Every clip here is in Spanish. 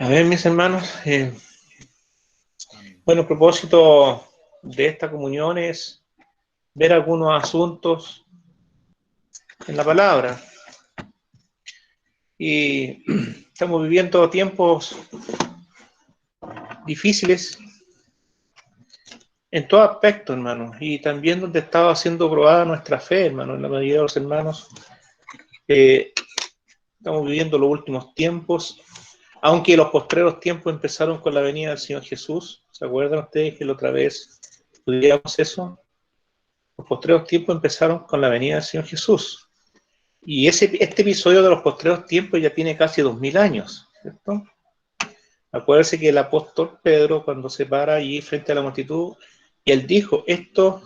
A ver, mis hermanos, bueno, el propósito de esta comunión es ver algunos asuntos en la palabra. Y estamos viviendo tiempos difíciles en todo aspecto, hermanos, y también donde estaba siendo probada nuestra fe, hermanos, en la mayoría de los hermanos. Estamos viviendo los últimos tiempos, aunque los postreros tiempos empezaron con la venida del Señor Jesús. ¿Se acuerdan ustedes que la otra vez estudiamos eso? Los postreros tiempos empezaron con la venida del Señor Jesús. Y este episodio de los postreros tiempos ya tiene casi 2000 años, ¿cierto? Acuérdense que el apóstol Pedro, cuando se para allí frente a la multitud, y él dijo, esto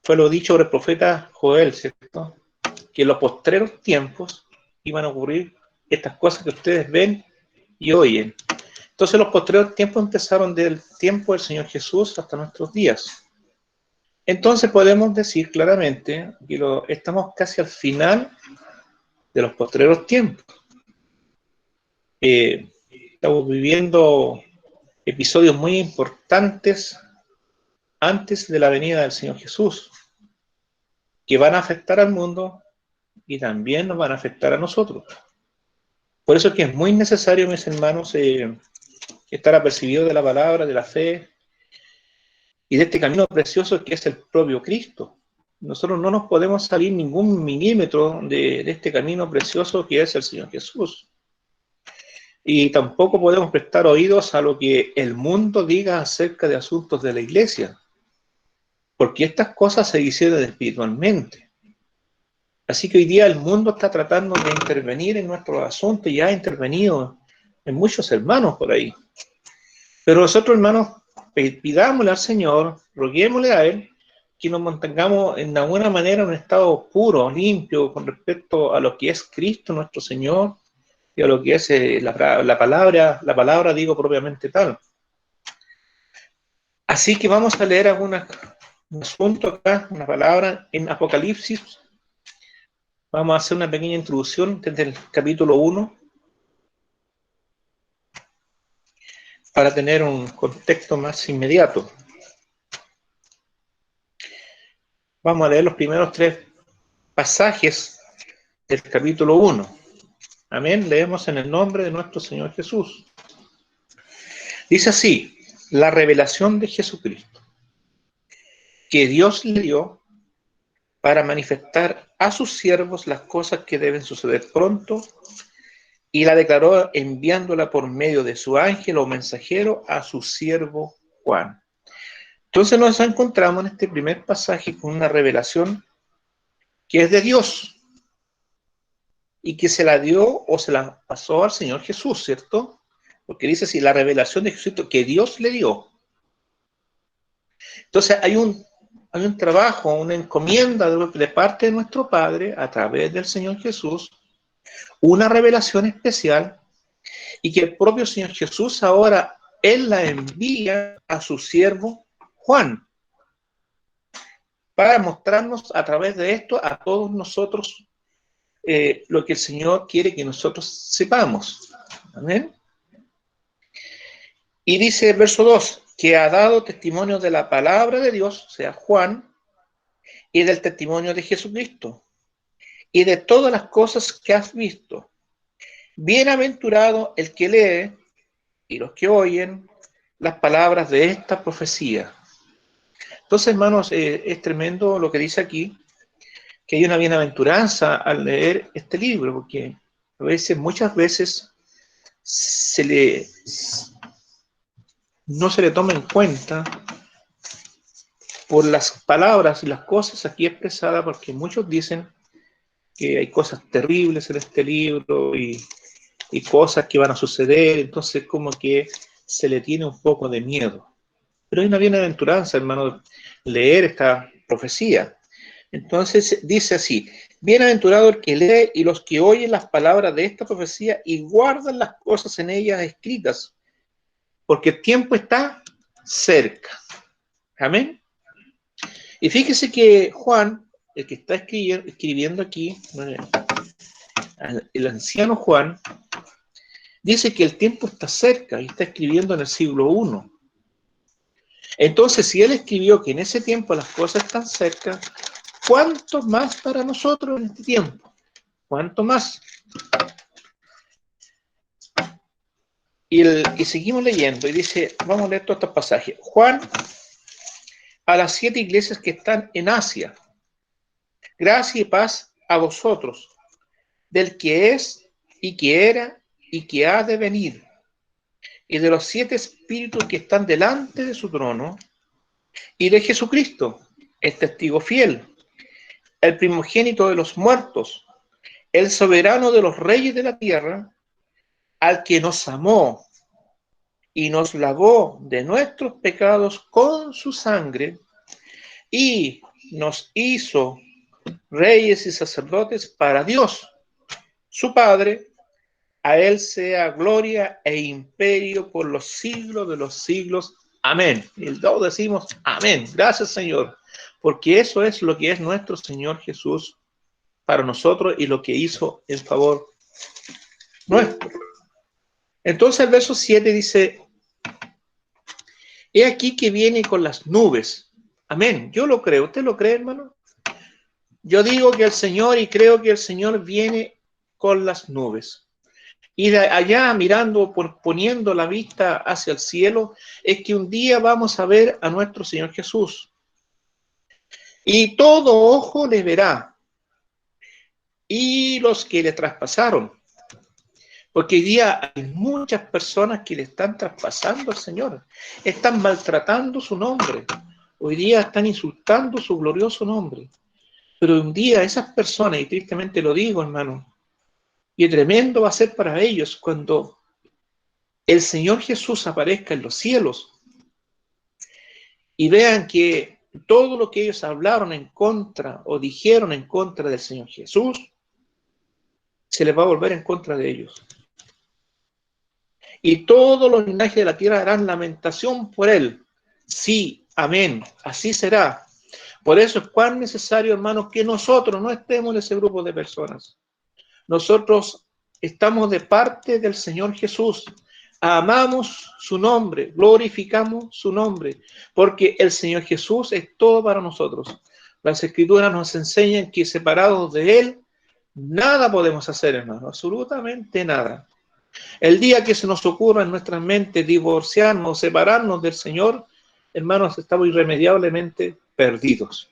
fue lo dicho por el profeta Joel, ¿cierto? Que en los postreros tiempos iban a ocurrir estas cosas que ustedes ven y oyen. Entonces los postreros tiempos empezaron del tiempo del Señor Jesús hasta nuestros días. Entonces podemos decir claramente que estamos casi al final de los postreros tiempos. Estamos viviendo episodios muy importantes antes de la venida del Señor Jesús, que van a afectar al mundo y también nos van a afectar a nosotros. Por eso es que es muy necesario, mis hermanos, estar apercibidos de la palabra, de la fe y de este camino precioso que es el propio Cristo. Nosotros no nos podemos salir ningún milímetro de este camino precioso que es el Señor Jesús. Y tampoco podemos prestar oídos a lo que el mundo diga acerca de asuntos de la iglesia, porque estas cosas se hicieron espiritualmente. Así que hoy día el mundo está tratando de intervenir en nuestros asuntos y ha intervenido en muchos hermanos por ahí. Pero nosotros, hermanos, pidámosle al Señor, roguémosle a Él, que nos mantengamos en alguna manera en un estado puro, limpio, con respecto a lo que es Cristo nuestro Señor, y a lo que es la palabra digo propiamente tal. Así que vamos a leer un asunto acá, una palabra en Apocalipsis. Vamos a hacer una pequeña introducción desde el capítulo 1 para tener un contexto más inmediato. Vamos a leer los primeros 3 pasajes del capítulo 1. Amén. Leemos en el nombre de nuestro Señor Jesús. Dice así, la revelación de Jesucristo, que Dios le dio para manifestar a sus siervos las cosas que deben suceder pronto, y la declaró enviándola por medio de su ángel o mensajero a su siervo Juan. Entonces nos encontramos en este primer pasaje con una revelación que es de Dios y que se la dio o se la pasó al Señor Jesús, ¿cierto? Porque dice así, la revelación de Jesucristo que Dios le dio. Entonces hay un trabajo, una encomienda de parte de nuestro Padre a través del Señor Jesús, una revelación especial, y que el propio Señor Jesús ahora Él la envía a su siervo Juan para mostrarnos a través de esto a todos nosotros lo que el Señor quiere que nosotros sepamos. Amén. Y dice el verso 2, que ha dado testimonio de la palabra de Dios, o sea, Juan, y del testimonio de Jesucristo, y de todas las cosas que has visto. Bienaventurado el que lee y los que oyen las palabras de esta profecía. Entonces, hermanos, es tremendo lo que dice aquí, que hay una bienaventuranza al leer este libro, porque muchas veces no se le toma en cuenta por las palabras y las cosas aquí expresadas, porque muchos dicen que hay cosas terribles en este libro y cosas que van a suceder, entonces como que se le tiene un poco de miedo. Pero hay una bienaventuranza, hermano, leer esta profecía. Entonces dice así, bienaventurado el que lee y los que oyen las palabras de esta profecía y guardan las cosas en ellas escritas, porque el tiempo está cerca. Amén. Y fíjese que Juan, el que está escribiendo aquí, el anciano Juan, dice que el tiempo está cerca y está escribiendo en el siglo I. Entonces, si él escribió que en ese tiempo las cosas están cerca, ¿cuánto más para nosotros en este tiempo? ¿Cuánto más? Y seguimos leyendo y dice, vamos a leer todos estos pasajes. Juan, a las 7 iglesias que están en Asia, gracia y paz a vosotros, del que es y que era y que ha de venir, y de los 7 espíritus que están delante de su trono, y de Jesucristo, el testigo fiel, el primogénito de los muertos, el soberano de los reyes de la tierra, al que nos amó y nos lavó de nuestros pecados con su sangre, y nos hizo reyes y sacerdotes para Dios, su Padre. A él sea gloria e imperio por los siglos de los siglos. Amén. Y todos decimos amén. Gracias, Señor, porque eso es lo que es nuestro Señor Jesús para nosotros y lo que hizo en favor nuestro. Entonces el verso 7 dice, he aquí que viene con las nubes. Amén. Yo lo creo. ¿Usted lo cree, hermano? Yo digo que el Señor, y creo que el Señor viene con las nubes. Y de allá mirando, poniendo la vista hacia el cielo, es que un día vamos a ver a nuestro Señor Jesús. Y todo ojo le verá. Y los que le traspasaron. Porque hoy día hay muchas personas que le están traspasando al Señor. Están maltratando su nombre. Hoy día están insultando su glorioso nombre. Pero un día esas personas, y tristemente lo digo, hermano, y tremendo va a ser para ellos cuando el Señor Jesús aparezca en los cielos y vean que todo lo que ellos hablaron en contra o dijeron en contra del Señor Jesús, se les va a volver en contra de ellos. Y todos los linajes de la tierra harán lamentación por él. Sí, amén, así será. Por eso es cuán necesario, hermanos, que nosotros no estemos en ese grupo de personas. Nosotros estamos de parte del Señor Jesús. Amamos su nombre, glorificamos su nombre, porque el Señor Jesús es todo para nosotros. Las Escrituras nos enseñan que separados de Él, nada podemos hacer, hermano, absolutamente nada. El día que se nos ocurra en nuestras mentes divorciarnos o separarnos del Señor, hermanos, estamos irremediablemente perdidos.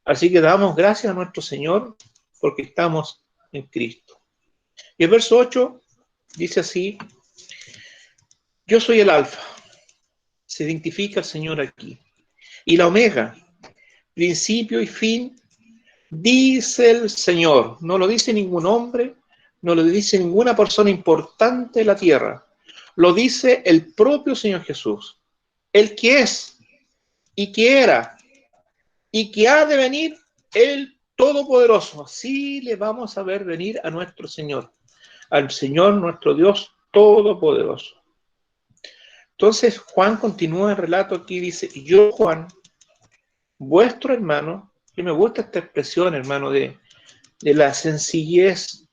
Así que damos gracias a nuestro Señor porque estamos en Cristo. Y el verso 8 dice así, yo soy el Alfa, se identifica el Señor aquí, y la Omega, principio y fin, dice el Señor. No lo dice ningún hombre, no lo dice ninguna persona importante de la tierra, lo dice el propio Señor Jesús, el que es, y que era, y que ha de venir, el Todopoderoso. Así le vamos a ver venir a nuestro Señor, al Señor nuestro Dios Todopoderoso. Entonces Juan continúa el relato aquí, dice, yo Juan, vuestro hermano, y me gusta esta expresión, hermano, de la sencillez,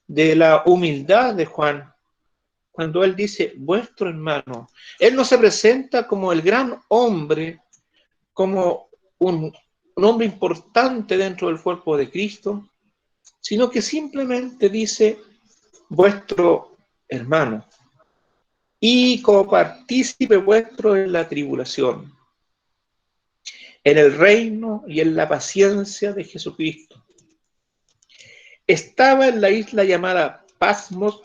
de la humildad de Juan, cuando él dice, vuestro hermano. Él no se presenta como el gran hombre, como un hombre importante dentro del cuerpo de Cristo, sino que simplemente dice, vuestro hermano, y copartícipe vuestro en la tribulación, en el reino y en la paciencia de Jesucristo. Estaba en la isla llamada Patmos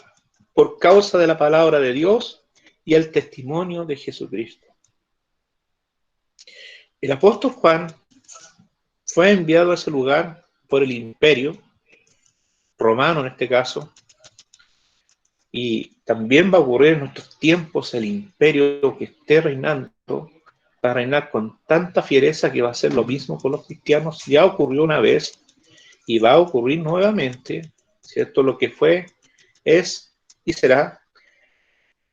por causa de la palabra de Dios y el testimonio de Jesucristo. El apóstol Juan fue enviado a ese lugar por el imperio romano en este caso, y también va a ocurrir en nuestros tiempos el imperio que esté reinando, va a reinar con tanta fiereza que va a ser lo mismo con los cristianos. Ya ocurrió una vez y va a ocurrir nuevamente, ¿cierto? Lo que fue, es y será.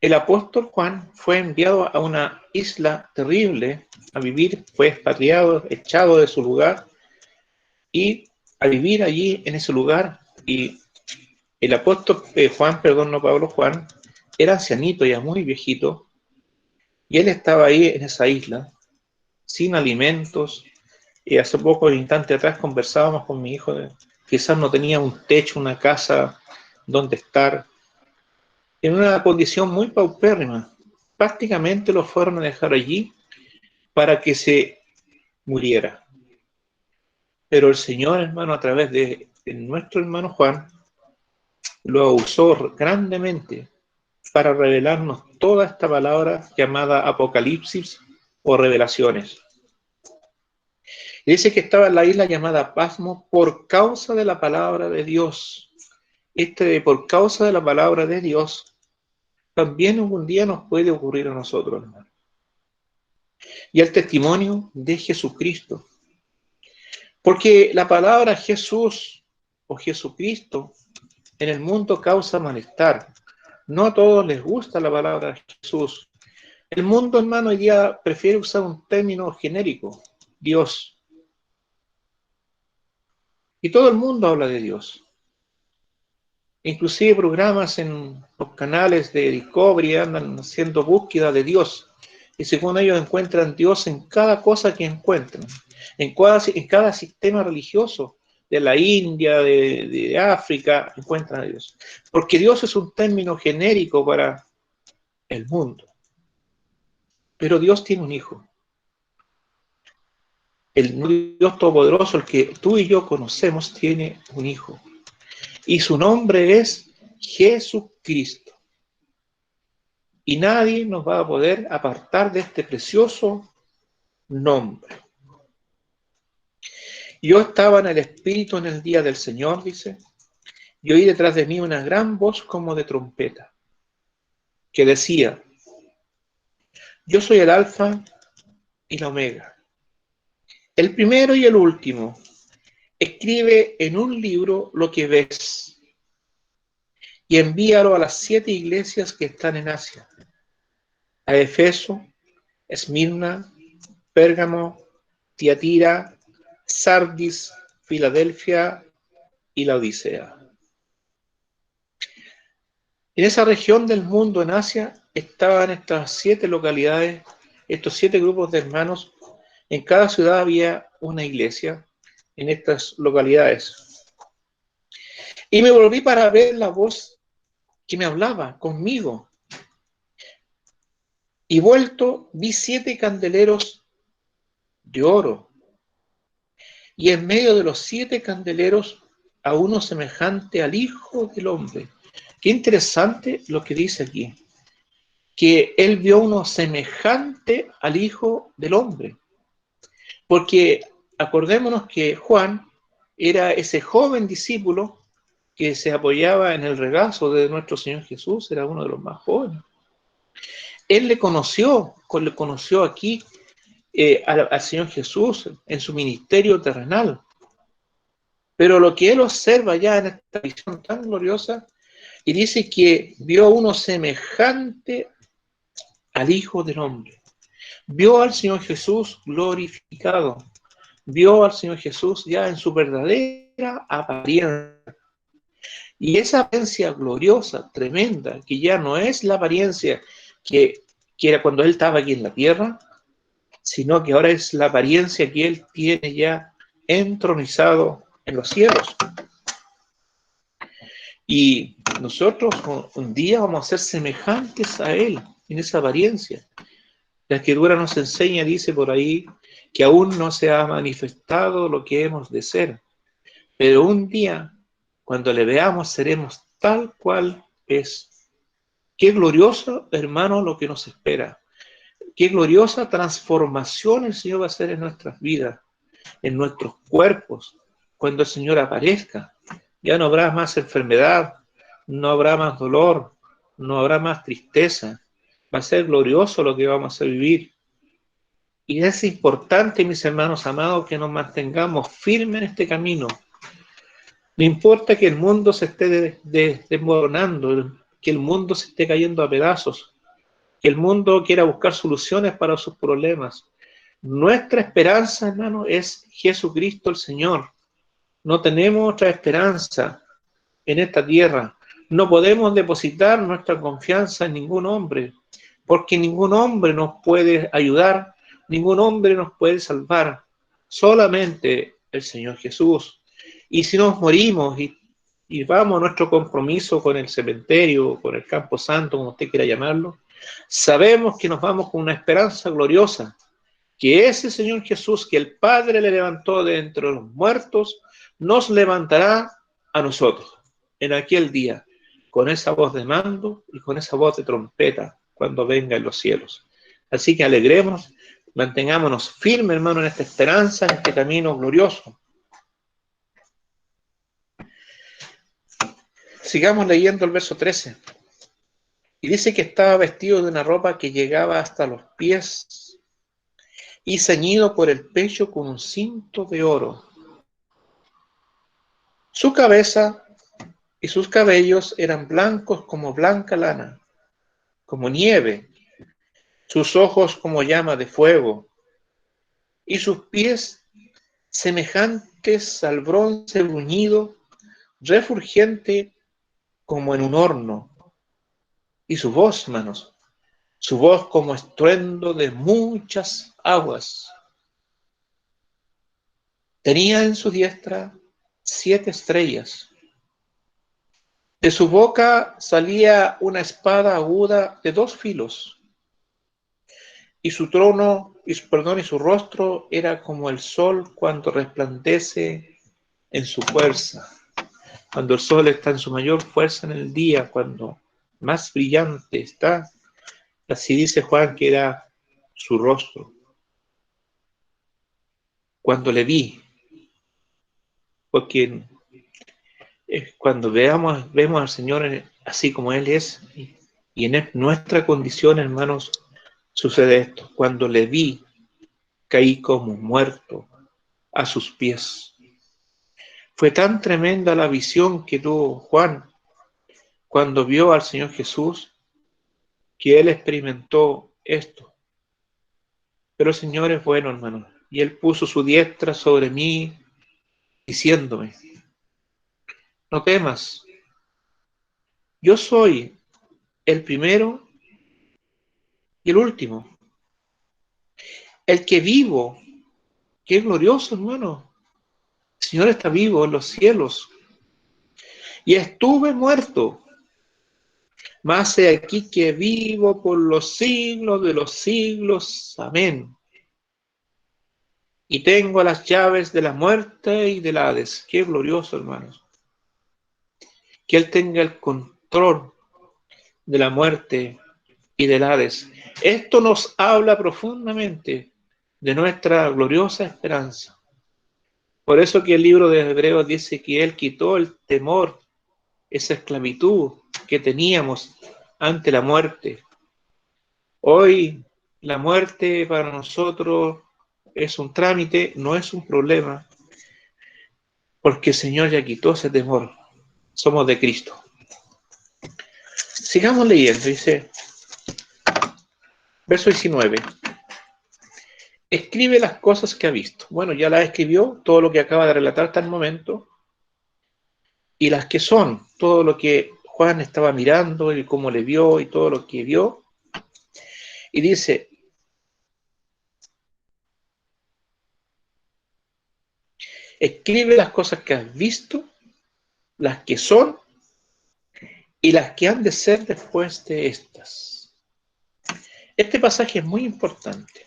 El apóstol Juan fue enviado a una isla terrible a vivir, fue expatriado, echado de su lugar y a vivir allí en ese lugar. Y el apóstol Juan, perdón, no Pablo, Juan, era ancianito, ya muy viejito, y él estaba ahí en esa isla, sin alimentos, y hace poco, un instante atrás, conversábamos con mi hijo, quizás no tenía un techo, una casa donde estar, en una condición muy paupérrima. Prácticamente lo fueron a dejar allí para que se muriera. Pero el Señor, hermano, a través de nuestro hermano Juan, lo usó grandemente para revelarnos toda esta palabra llamada Apocalipsis o revelaciones. Y dice que estaba en la isla llamada Pasmo por causa de la palabra de Dios. Por causa de la palabra de Dios, también algún día nos puede ocurrir a nosotros, hermano. Y el testimonio de Jesucristo. Porque la palabra Jesús o Jesucristo en el mundo causa malestar. No a todos les gusta la palabra Jesús. El mundo, hermano, hoy día prefiere usar un término genérico, Dios. Y todo el mundo habla de Dios. Inclusive programas en los canales de Discovery andan haciendo búsqueda de Dios. Y según ellos encuentran Dios en cada cosa que encuentran. En cada sistema religioso de la India, de África, encuentran a Dios. Porque Dios es un término genérico para el mundo. Pero Dios tiene un hijo. El Dios Todopoderoso, el que tú y yo conocemos, tiene un hijo. Y su nombre es Jesucristo. Y nadie nos va a poder apartar de este precioso nombre. Yo estaba en el Espíritu en el día del Señor, dice, y oí detrás de mí una gran voz como de trompeta, que decía, yo soy el Alfa y la Omega, el primero y el último. Escribe en un libro lo que ves y envíalo a las 7 iglesias que están en Asia, a Efeso, Esmirna, Pérgamo, Tiatira, Sardis, Filadelfia y la Odisea. En esa región del mundo, en Asia, estaban estas 7 localidades, estos 7 grupos de hermanos. En cada ciudad había una iglesia en estas localidades. Y me volví para ver la voz que me hablaba conmigo. Y vuelto, vi 7 candeleros de oro. Y en medio de los 7 candeleros, a uno semejante al Hijo del Hombre. Qué interesante lo que dice aquí. Que él vio uno semejante al Hijo del Hombre. Porque acordémonos que Juan era ese joven discípulo que se apoyaba en el regazo de nuestro Señor Jesús, era uno de los más jóvenes. Él le conoció aquí al Señor Jesús en su ministerio terrenal. Pero lo que él observa ya en esta visión tan gloriosa, y dice que vio uno semejante al Hijo del Hombre. Vio al Señor Jesús glorificado. Vio al Señor Jesús ya en su verdadera apariencia. Y esa apariencia gloriosa, tremenda, que ya no es la apariencia que era cuando él estaba aquí en la tierra, sino que ahora es la apariencia que él tiene ya entronizado en los cielos. Y nosotros un día vamos a ser semejantes a él en esa apariencia. La Escritura nos enseña, dice por ahí, que aún no se ha manifestado lo que hemos de ser. Pero un día, cuando le veamos, seremos tal cual es. Qué glorioso, hermano, lo que nos espera. Qué gloriosa transformación el Señor va a hacer en nuestras vidas, en nuestros cuerpos, cuando el Señor aparezca. Ya no habrá más enfermedad, no habrá más dolor, no habrá más tristeza. Va a ser glorioso lo que vamos a vivir. Y es importante, mis hermanos amados, que nos mantengamos firmes en este camino. No importa que el mundo se esté desmoronando, que el mundo se esté cayendo a pedazos, que el mundo quiera buscar soluciones para sus problemas. Nuestra esperanza, hermano, es Jesucristo el Señor. No tenemos otra esperanza en esta tierra. No podemos depositar nuestra confianza en ningún hombre, porque ningún hombre nos puede ayudar, ningún hombre nos puede salvar, solamente el Señor Jesús. Y si nos morimos y vamos a nuestro compromiso con el cementerio, con el campo santo, como usted quiera llamarlo, sabemos que nos vamos con una esperanza gloriosa, que ese Señor Jesús que el Padre le levantó de entre los muertos, nos levantará a nosotros en aquel día, con esa voz de mando y con esa voz de trompeta cuando venga en los cielos. Así que alegremos, mantengámonos firmes, hermano, en esta esperanza, en este camino glorioso. Sigamos leyendo el verso 13. Y dice que estaba vestido de una ropa que llegaba hasta los pies y ceñido por el pecho con un cinto de oro. Su cabeza y sus cabellos eran blancos como blanca lana, como nieve, sus ojos como llama de fuego, y sus pies semejantes al bronce bruñido, refulgente como en un horno, y su voz, hermanos, su voz como estruendo de muchas aguas. Tenía en su diestra 7 estrellas. De su boca salía una espada aguda de 2 filos, y su trono, y su rostro era como el sol cuando resplandece en su fuerza. Cuando el sol está en su mayor fuerza en el día, cuando más brillante está, así dice Juan que era su rostro. Cuando le vi, porque cuando vemos al Señor así como Él es, y en nuestra condición, hermanos, sucede esto. Cuando le vi, caí como muerto a sus pies. Fue tan tremenda la visión que tuvo Juan cuando vio al Señor Jesús, que él experimentó esto. Pero el Señor es bueno, hermano, y Él puso su diestra sobre mí, diciéndome, no temas, yo soy el primero y el último, el que vivo, que es glorioso, hermano. El Señor está vivo en los cielos, y estuve muerto, mas he aquí que vivo por los siglos de los siglos. Amén. Y tengo las llaves de la muerte y del Hades. Qué glorioso, hermanos. Que Él tenga el control de la muerte y del Hades. Esto nos habla profundamente de nuestra gloriosa esperanza. Por eso que el libro de Hebreos dice que Él quitó el temor, esa esclavitud que teníamos ante la muerte. Hoy la muerte para nosotros es un trámite, no es un problema, porque el Señor ya quitó ese temor. Somos de Cristo. Sigamos leyendo, dice, verso 19. Escribe las cosas que ha visto. Bueno, ya las escribió, todo lo que acaba de relatar hasta el momento, y las que son, todo lo que Juan estaba mirando y cómo le vio y todo lo que vio. Y dice, escribe las cosas que has visto, las que son y las que han de ser después de estas. Este pasaje es muy importante,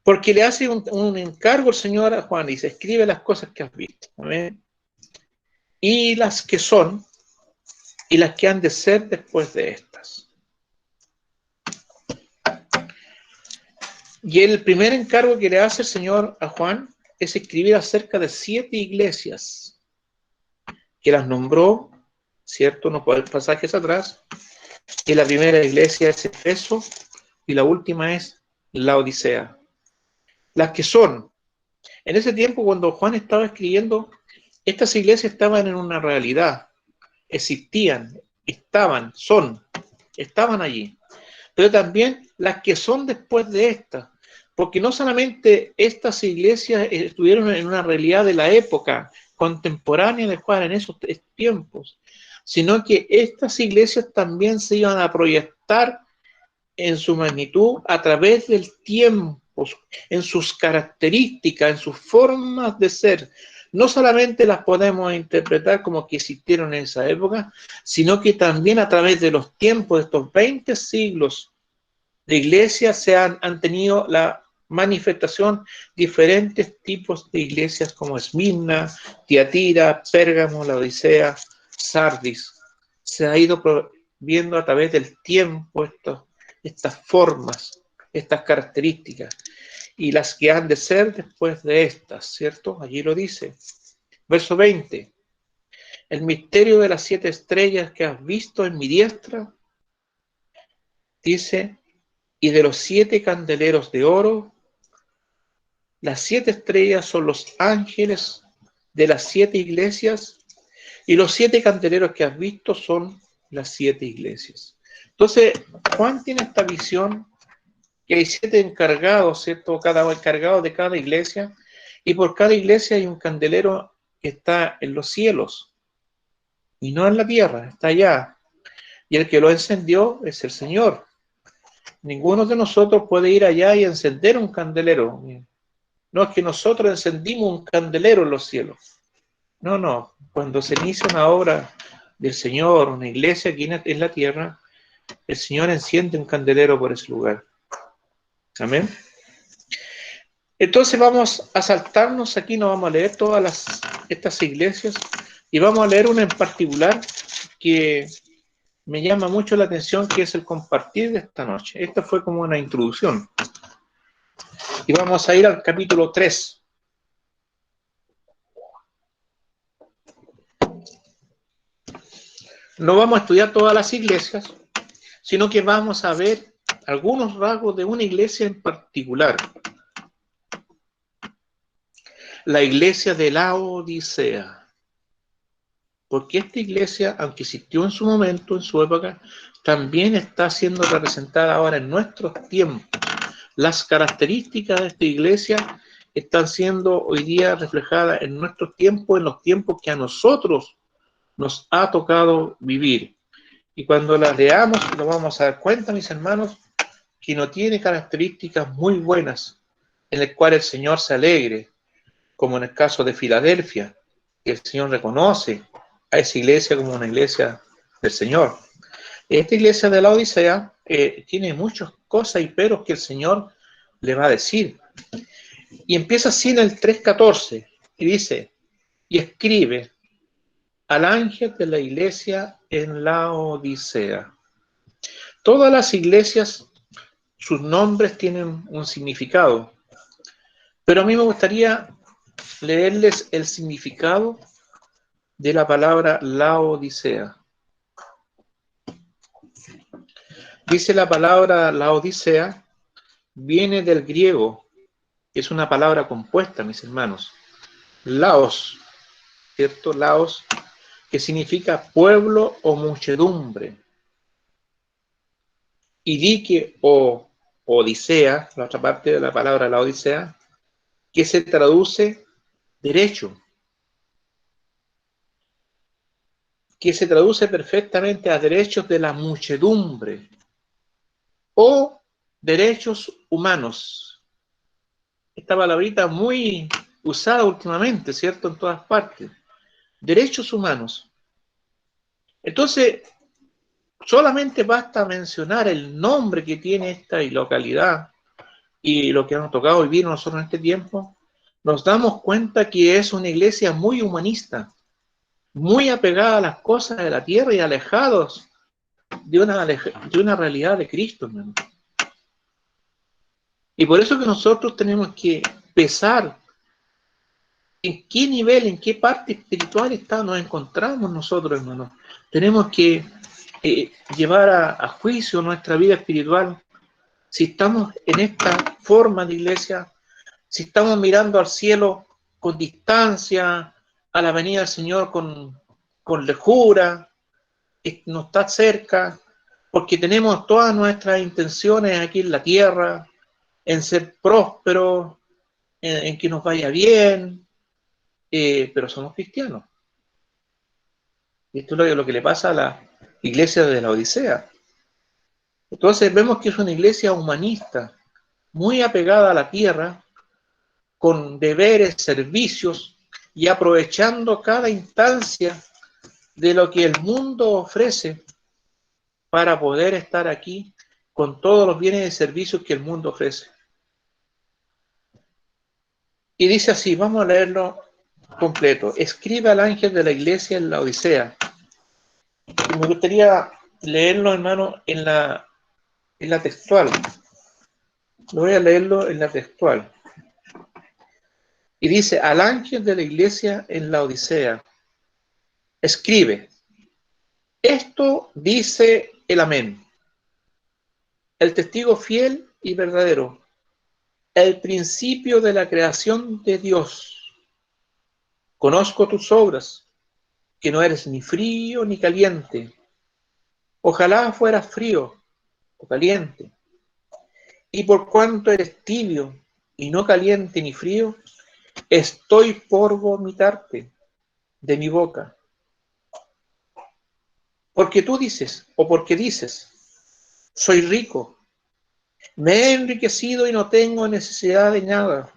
porque le hace un encargo el Señor a Juan, y dice, escribe las cosas que has visto. ¿Amén? Y las que son y las que han de ser después de estas. Y el primer encargo que le hace el Señor a Juan es escribir acerca de 7 iglesias que las nombró, ¿cierto? No por pasajes atrás. Y la primera iglesia es Efeso y la última es la Odisea. Las que son, en ese tiempo cuando Juan estaba escribiendo, estas iglesias estaban en una realidad, existían, estaban allí. Pero también las que son después de estas, porque no solamente estas iglesias estuvieron en una realidad de la época contemporánea de Juan en esos tiempos, sino que estas iglesias también se iban a proyectar en su magnitud a través del tiempo, en sus características, en sus formas de ser. No solamente las podemos interpretar como que existieron en esa época, sino que también a través de los tiempos, de estos 20 siglos de iglesia, han tenido la manifestación diferentes tipos de iglesias como Esmirna, Tiatira, Pérgamo, Laodicea, Sardis. Se ha ido viendo a través del tiempo estas formas, estas características, y las que han de ser después de estas, ¿cierto? Allí lo dice. Verso 20. El misterio de las 7 estrellas que has visto en mi diestra, dice, y de los 7 candeleros de oro. Las 7 estrellas son los ángeles de las 7 iglesias, y los 7 candeleros que has visto son las 7 iglesias. Entonces, Juan tiene esta visión que hay 7 encargados, ¿cierto? Cada encargado de cada iglesia, y por cada iglesia hay un candelero que está en los cielos, y no en la tierra, está allá. Y el que lo encendió es el Señor. Ninguno de nosotros puede ir allá y encender un candelero. No es que nosotros encendimos un candelero en los cielos. No, no. Cuando se inicia una obra del Señor, una iglesia aquí en la tierra, el Señor enciende un candelero por ese lugar. Amén. Entonces vamos a saltarnos aquí, no vamos a leer todas estas iglesias, y vamos a leer una en particular que me llama mucho la atención, que es el compartir de esta noche. Esta fue como una introducción. Y vamos a ir al capítulo 3. No vamos a estudiar todas las iglesias, sino que vamos a ver algunos rasgos de una iglesia en particular. La iglesia de Laodicea. Porque esta iglesia, aunque existió en su momento, en su época, también está siendo representada ahora en nuestros tiempos. Las características de esta iglesia están siendo hoy día reflejadas en nuestros tiempos, en los tiempos que a nosotros nos ha tocado vivir. Y cuando las leamos, nos vamos a dar cuenta, mis hermanos, que no tiene características muy buenas en las cuales el Señor se alegre, como en el caso de Filadelfia, que el Señor reconoce a esa iglesia como una iglesia del Señor. Esta iglesia de la Odisea tiene muchas cosas y peros que el Señor le va a decir. Y empieza así en el 3:14, y dice, y escribe al ángel de la iglesia en la Odisea. Todas las iglesias, sus nombres tienen un significado, pero a mí me gustaría leerles el significado de la palabra Laodicea. Dice la palabra Laodicea, viene del griego, es una palabra compuesta, mis hermanos. Laos, ¿cierto? Laos, que significa pueblo o muchedumbre. Y dique o odisea, la otra parte de la palabra Laodicea, que se traduce derecho, que se traduce perfectamente a derechos de la muchedumbre o derechos humanos. Esta palabrita muy usada últimamente, ¿cierto? En todas partes. Derechos humanos. Entonces, solamente basta mencionar el nombre que tiene esta localidad y lo que nos ha tocado vivir nosotros en este tiempo, nos damos cuenta que es una iglesia muy humanista, muy apegada a las cosas de la tierra y alejados de una realidad de Cristo, hermano. Y por eso que nosotros tenemos que pesar en qué nivel, en qué parte espiritual nos encontramos nosotros, hermano. Tenemos que llevar a juicio nuestra vida espiritual. Si estamos en esta forma de iglesia, si estamos mirando al cielo con distancia, a la venida del Señor con lejura, no está cerca, porque tenemos todas nuestras intenciones aquí en la tierra, en ser prósperos, en que nos vaya bien, pero somos cristianos. Esto es lo que le pasa a la iglesia de la Odisea. Entonces vemos que es una iglesia humanista, muy apegada a la tierra, con deberes, servicios y aprovechando cada instancia de lo que el mundo ofrece para poder estar aquí con todos los bienes y servicios que el mundo ofrece. Y dice así, vamos a leerlo completo. Escribe al ángel de la iglesia en la Odisea. Y me gustaría leerlo, hermano, en la textual. Voy a leerlo en la textual. Y dice, al ángel de la iglesia en la Odisea, escribe, esto dice el amén, el testigo fiel y verdadero, el principio de la creación de Dios. Conozco tus obras, que no eres ni frío ni caliente. Ojalá fueras frío o caliente. Y por cuanto eres tibio y no caliente ni frío, estoy por vomitarte de mi boca. Porque tú dices, o porque dices, soy rico, me he enriquecido y no tengo necesidad de nada.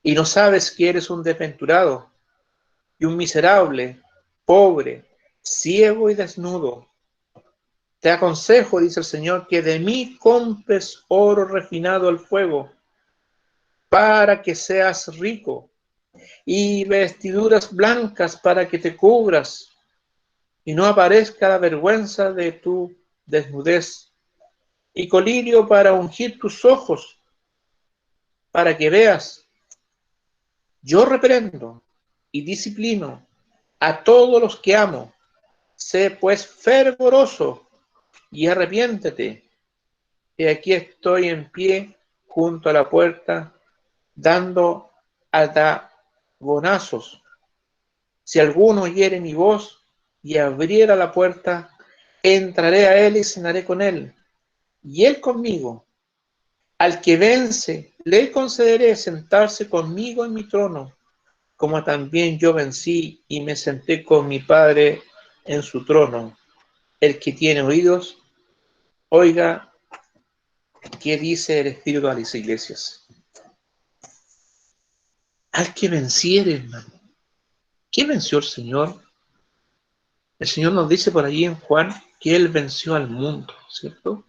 Y no sabes que eres un desventurado y un miserable, pobre, ciego y desnudo. Te aconsejo, dice el Señor, que de mí compres oro refinado al fuego, para que seas rico, y vestiduras blancas para que te cubras, y no aparezca la vergüenza de tu desnudez, y colirio para ungir tus ojos, para que veas. Yo reprendo y disciplino a todos los que amo. Sé pues fervoroso y arrepiéntete. Y aquí estoy en pie junto a la puerta, dando atagonazos. Si alguno oyere mi voz y abriera la puerta, entraré a él y cenaré con él, y él conmigo. Al que vence, le concederé sentarse conmigo en mi trono, como también yo vencí y me senté con mi Padre en su trono. El que tiene oídos, oiga qué dice el Espíritu a las iglesias. Al que venciere, hermano. ¿Qué venció el Señor? El Señor nos dice por allí en Juan que Él venció al mundo, ¿cierto?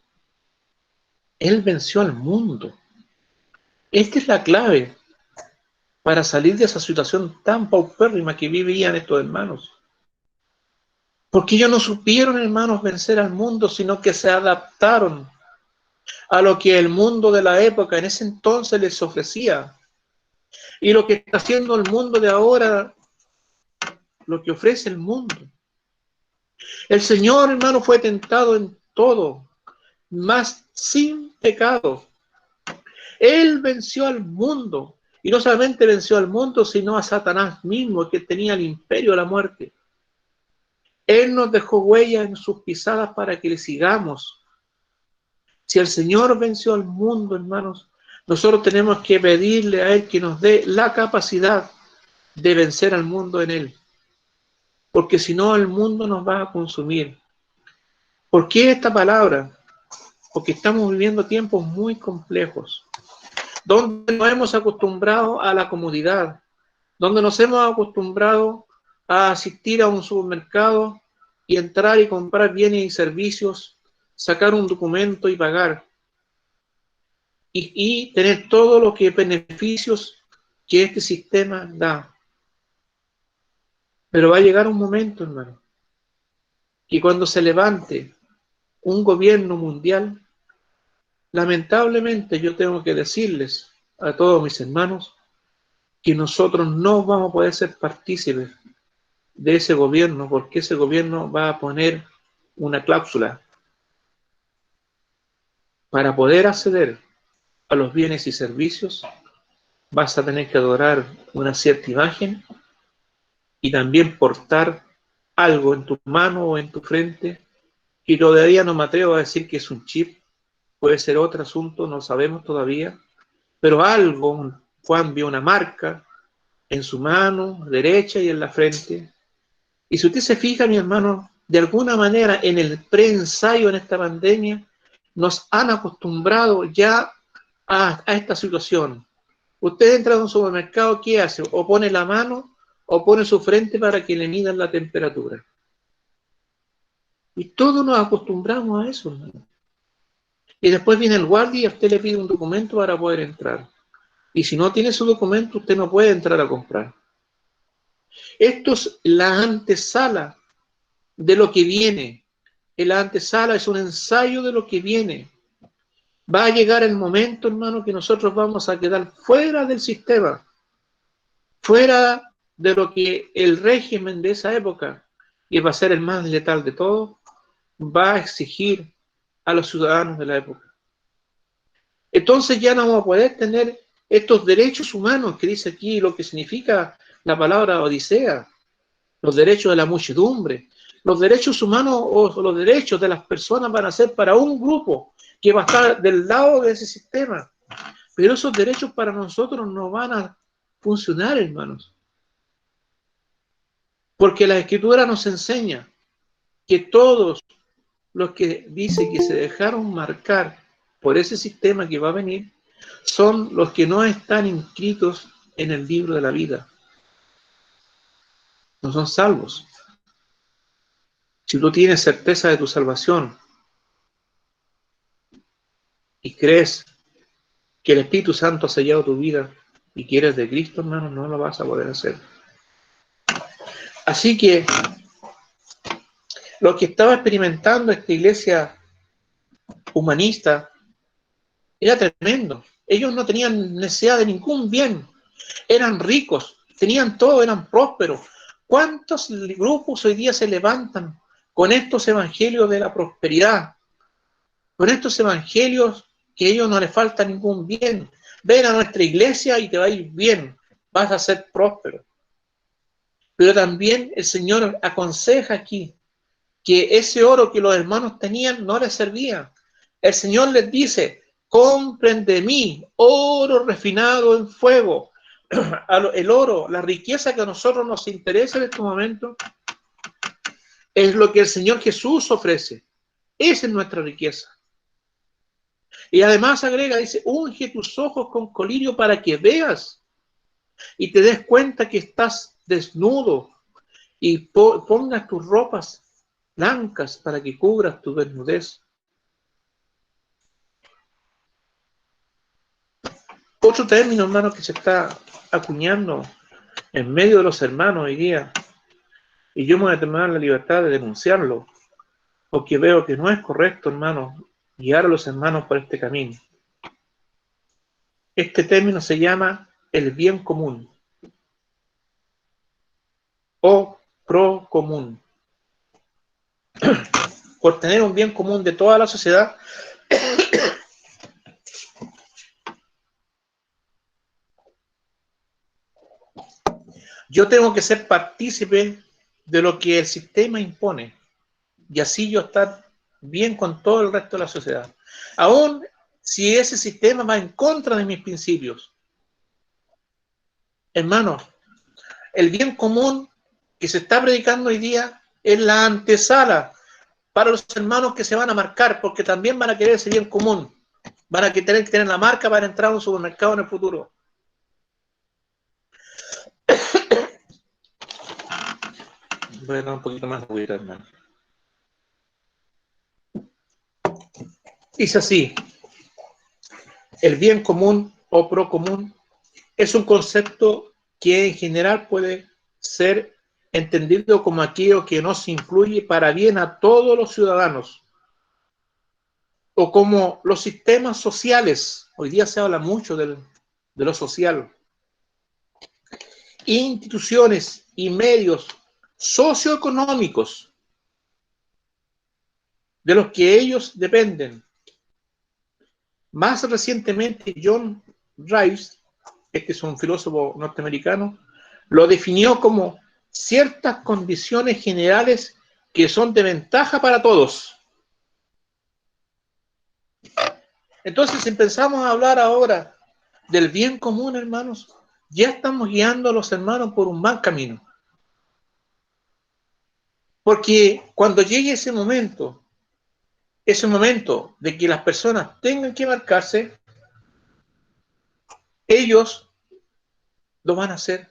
Él venció al mundo. Esta es la clave para salir de esa situación tan paupérrima que vivían estos hermanos. Porque ellos no supieron, hermanos, vencer al mundo, sino que se adaptaron a lo que el mundo de la época en ese entonces les ofrecía. Y lo que está haciendo el mundo de ahora, lo que ofrece el mundo. El Señor, hermano, fue tentado en todo, mas sin pecado. Él venció al mundo. Y no solamente venció al mundo, sino a Satanás mismo, que tenía el imperio de la muerte. Él nos dejó huella en sus pisadas para que le sigamos. Si el Señor venció al mundo, hermanos, nosotros tenemos que pedirle a Él que nos dé la capacidad de vencer al mundo en Él. Porque si no, el mundo nos va a consumir. ¿Por qué esta palabra? Porque estamos viviendo tiempos muy complejos, donde nos hemos acostumbrado a la comodidad, donde nos hemos acostumbrado a asistir a un supermercado y entrar y comprar bienes y servicios, sacar un documento y pagar, y tener todos los beneficios que este sistema da. Pero va a llegar un momento, hermano, que cuando se levante un gobierno mundial, lamentablemente yo tengo que decirles a todos mis hermanos que nosotros no vamos a poder ser partícipes de ese gobierno, porque ese gobierno va a poner una cláusula para poder acceder a los bienes y servicios. Vas a tener que adorar una cierta imagen y también portar algo en tu mano o en tu frente, y todavía no me atrevo a decir que es un chip, puede ser otro asunto, no sabemos todavía, pero algo, Juan vio una marca en su mano derecha y en la frente, Y si usted se fija, mi hermano, de alguna manera en el preensayo en esta pandemia, nos han acostumbrado ya a esta situación. Usted entra a un supermercado, ¿qué hace? O pone la mano o pone su frente para que le midan la temperatura. Y todos nos acostumbramos a eso, hermano. Y después viene el guardia y a usted le pide un documento para poder entrar. Y si no tiene su documento, usted no puede entrar a comprar. Esto es la antesala de lo que viene. La antesala es un ensayo de lo que viene. Va a llegar el momento, hermano, que nosotros vamos a quedar fuera del sistema, fuera de lo que el régimen de esa época, que va a ser el más letal de todos, va a exigir a los ciudadanos de la época. Entonces ya no vamos a poder tener estos derechos humanos que dice aquí lo que significa la palabra odisea, los derechos de la muchedumbre. Los derechos humanos o los derechos de las personas van a ser para un grupo que va a estar del lado de ese sistema. Pero esos derechos para nosotros no van a funcionar, hermanos. Porque la Escritura nos enseña que todos los que dice que se dejaron marcar por ese sistema que va a venir son los que no están inscritos en el libro de la vida. No son salvos. Si tú tienes certeza de tu salvación y crees que el Espíritu Santo ha sellado tu vida y que eres de Cristo, hermano, no lo vas a poder hacer. Así que lo que estaba experimentando esta iglesia humanista era tremendo. Ellos no tenían necesidad de ningún bien. Eran ricos, tenían todo, eran prósperos. ¿Cuántos grupos hoy día se levantan con estos evangelios de la prosperidad? Con estos evangelios que a ellos no les falta ningún bien. Ven a nuestra iglesia y te va a ir bien, vas a ser próspero. Pero también el Señor aconseja aquí que ese oro que los hermanos tenían no les servía. El Señor les dice, compren de mí oro refinado en fuego. El oro, la riqueza que a nosotros nos interesa en este momento, es lo que el Señor Jesús ofrece. Esa es nuestra riqueza. Y además agrega, dice, unge tus ojos con colirio para que veas y te des cuenta que estás desnudo y pongas tus ropas blancas para que cubras tu desnudez. Otro término, hermano, que se está acuñando en medio de los hermanos hoy día, y yo me voy a tomar la libertad de denunciarlo, porque veo que no es correcto, hermano, guiar a los hermanos por este camino. Este término se llama el bien común o pro común. Por tener un bien común de toda la sociedad, yo tengo que ser partícipe de lo que el sistema impone y así yo estar bien con todo el resto de la sociedad. Aún si ese sistema va en contra de mis principios. Hermanos, el bien común que se está predicando hoy día es la antesala para los hermanos que se van a marcar, porque también van a querer ese bien común. Van a tener que tener la marca para entrar a un supermercado en el futuro. Voy a dar un poquito más de agüita, hermano. Dice así, el bien común o pro común es un concepto que en general puede ser entendido como aquello que nos incluye para bien a todos los ciudadanos, o como los sistemas sociales. Hoy día se habla mucho de lo social. Instituciones y medios socioeconómicos de los que ellos dependen. Más recientemente, John Rawls, este es un filósofo norteamericano, lo definió como ciertas condiciones generales que son de ventaja para todos. Entonces, si empezamos a hablar ahora del bien común, hermanos, ya estamos guiando a los hermanos por un mal camino. Porque cuando llegue ese momento de que las personas tengan que marcarse, ellos lo van a hacer,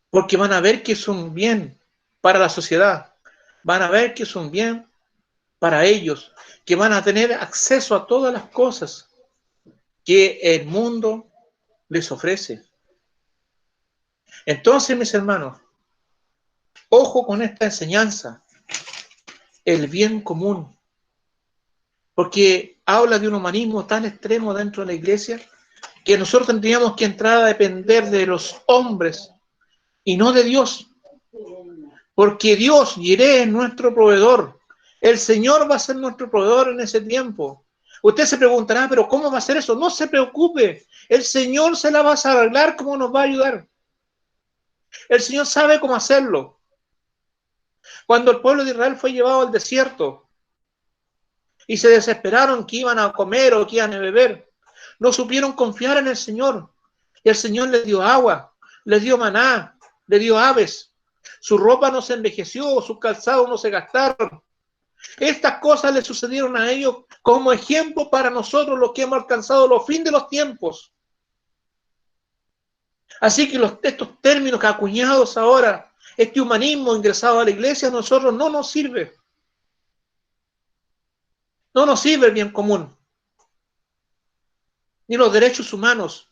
porque van a ver que es un bien para la sociedad, van a ver que es un bien para ellos, que van a tener acceso a todas las cosas que el mundo les ofrece. Entonces, mis hermanos, ojo con esta enseñanza, el bien común, porque habla de un humanismo tan extremo dentro de la iglesia que nosotros tendríamos que entrar a depender de los hombres y no de Dios, porque Dios, Jireh, es nuestro proveedor. El Señor va a ser nuestro proveedor en ese tiempo. Usted se preguntará, pero ¿cómo va a ser eso? No se preocupe, el Señor se la va a arreglar, ¿cómo nos va a ayudar? El Señor sabe cómo hacerlo. Cuando el pueblo de Israel fue llevado al desierto y se desesperaron que iban a comer o que iban a beber, no supieron confiar en el Señor. Y el Señor les dio agua, les dio maná, les dio aves. Su ropa no se envejeció, sus calzados no se gastaron. Estas cosas le sucedieron a ellos como ejemplo para nosotros los que hemos alcanzado los fines de los tiempos. Así que estos términos que acuñados ahora, este humanismo ingresado a la iglesia, a nosotros no nos sirve. No nos sirve el bien común, ni los derechos humanos,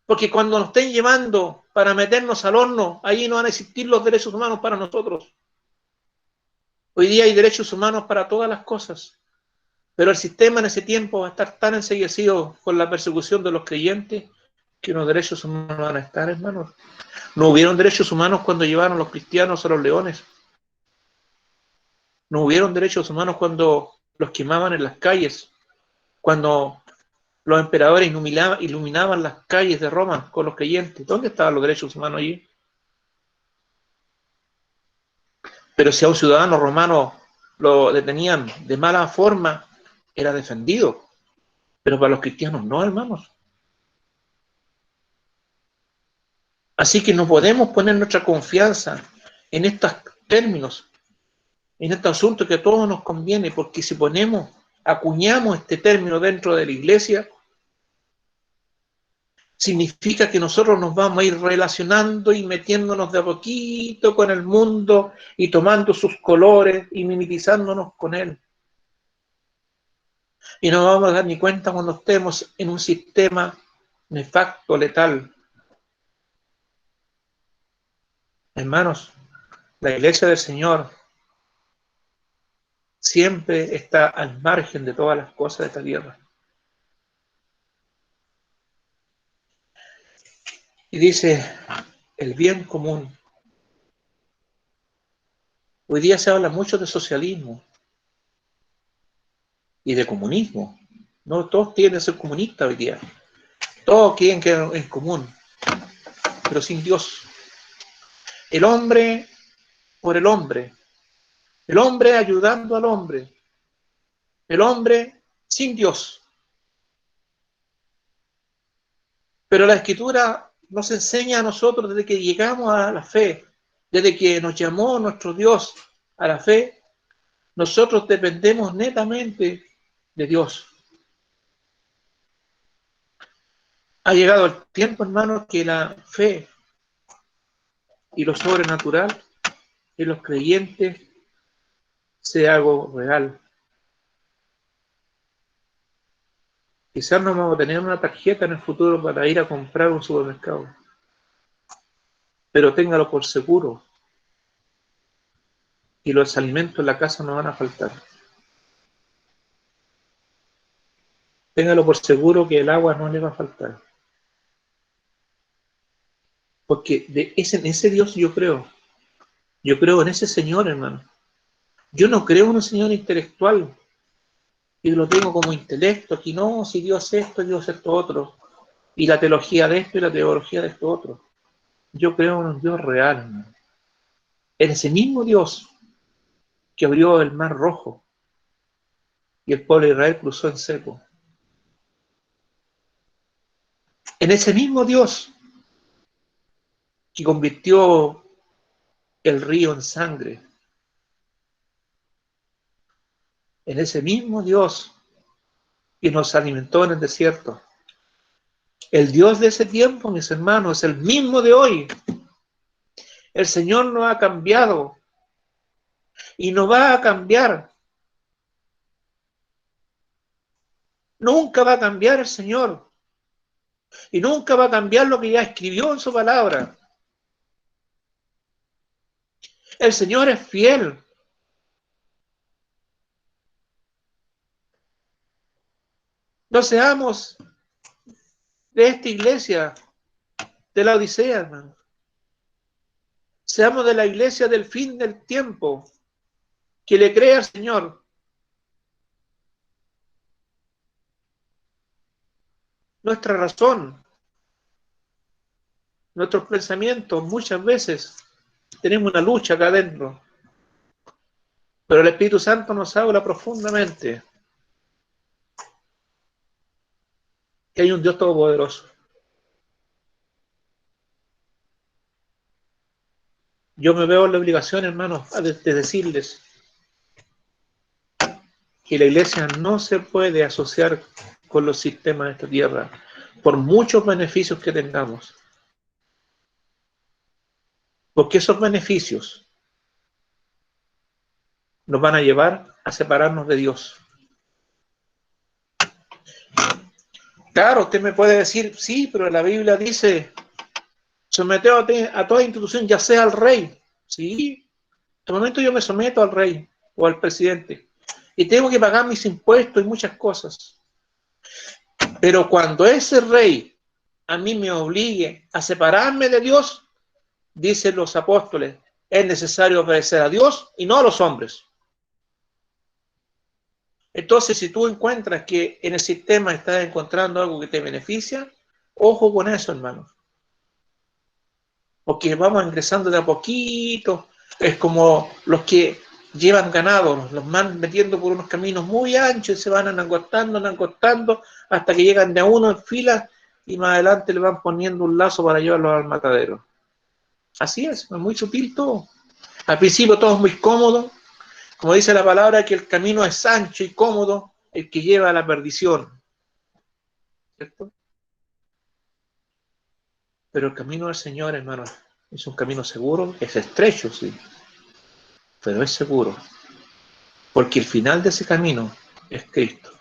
porque cuando nos estén llevando para meternos al horno, ahí no van a existir los derechos humanos para nosotros. Hoy día hay derechos humanos para todas las cosas, pero el sistema en ese tiempo va a estar tan enseguecido con la persecución de los creyentes que los derechos humanos van a estar, hermanos. No hubieron derechos humanos cuando llevaron los cristianos a los leones. No hubieron derechos humanos cuando los quemaban en las calles, cuando los emperadores iluminaban las calles de Roma con los creyentes. ¿Dónde estaban los derechos humanos allí? Pero si a un ciudadano romano lo detenían de mala forma, era defendido. Pero para los cristianos no, hermanos. Así que no podemos poner nuestra confianza en estos términos, en este asunto que a todos nos conviene, porque si acuñamos este término dentro de la iglesia, significa que nosotros nos vamos a ir relacionando y metiéndonos de a poquito con el mundo y tomando sus colores y mimetizándonos con él. Y no vamos a dar ni cuenta cuando estemos en un sistema nefasto, letal. Hermanos, la iglesia del Señor siempre está al margen de todas las cosas de esta tierra. Y dice, el bien común. Hoy día se habla mucho de socialismo y de comunismo. No todos quieren ser comunistas hoy día. Todos quieren que en común, pero sin Dios. El hombre por el hombre ayudando al hombre, el hombre sin Dios. Pero la Escritura nos enseña a nosotros desde que llegamos a la fe, desde que nos llamó nuestro Dios a la fe, nosotros dependemos netamente de Dios. Ha llegado el tiempo, hermanos, que la fe y lo sobrenatural en los creyentes sea algo real. Quizás no vamos a tener una tarjeta en el futuro para ir a comprar un supermercado, pero téngalo por seguro y los alimentos en la casa no van a faltar. Téngalo por seguro que el agua no le va a faltar. Porque en ese Dios yo creo en ese Señor, hermano. Yo no creo en un Señor intelectual y lo tengo como intelecto, aquí no, si Dios esto, Dios esto otro, y la teología de esto y la teología de esto otro. Yo creo en un Dios real, hermano. En ese mismo Dios que abrió el mar rojo y el pueblo de Israel cruzó en seco. En ese mismo Dios que convirtió el río en sangre en ese mismo Dios que nos alimentó en el desierto. El Dios de ese tiempo, mis hermanos, es el mismo de hoy. El Señor no ha cambiado y no va a cambiar. Nunca va a cambiar el Señor. Y nunca va a cambiar lo que ya escribió en su palabra. El Señor es fiel. No seamos de esta iglesia de la Odisea, hermano. Seamos de la iglesia del fin del tiempo, que le crea al Señor. Nuestra razón, nuestros pensamientos, muchas veces tenemos una lucha acá adentro, pero el Espíritu Santo nos habla profundamente que hay un Dios todopoderoso. Yo me veo en la obligación, hermanos, de decirles que la iglesia no se puede asociar con los sistemas de esta tierra, por muchos beneficios que tengamos. Porque esos beneficios nos van a llevar a separarnos de Dios. Claro, usted me puede decir, sí, pero la Biblia dice, someteos a toda institución, ya sea al rey. Sí, en este momento yo me someto al rey o al presidente y tengo que pagar mis impuestos y muchas cosas. Pero cuando ese rey a mí me obligue a separarme de Dios, dicen los apóstoles, es necesario obedecer a Dios y no a los hombres. Entonces, si tú encuentras que en el sistema estás encontrando algo que te beneficia, ojo con eso, hermano. Porque vamos ingresando de a poquito. Es como los que llevan ganado, los van metiendo por unos caminos muy anchos y se van angostando, hasta que llegan de a uno en fila y más adelante le van poniendo un lazo para llevarlos al matadero. Así es muy sutil todo. Al principio todo es muy cómodo. Como dice la palabra, que el camino es ancho y cómodo, el que lleva a la perdición. ¿Cierto? Pero el camino del Señor, hermano, es un camino seguro, es estrecho, sí, pero es seguro. Porque el final de ese camino es Cristo.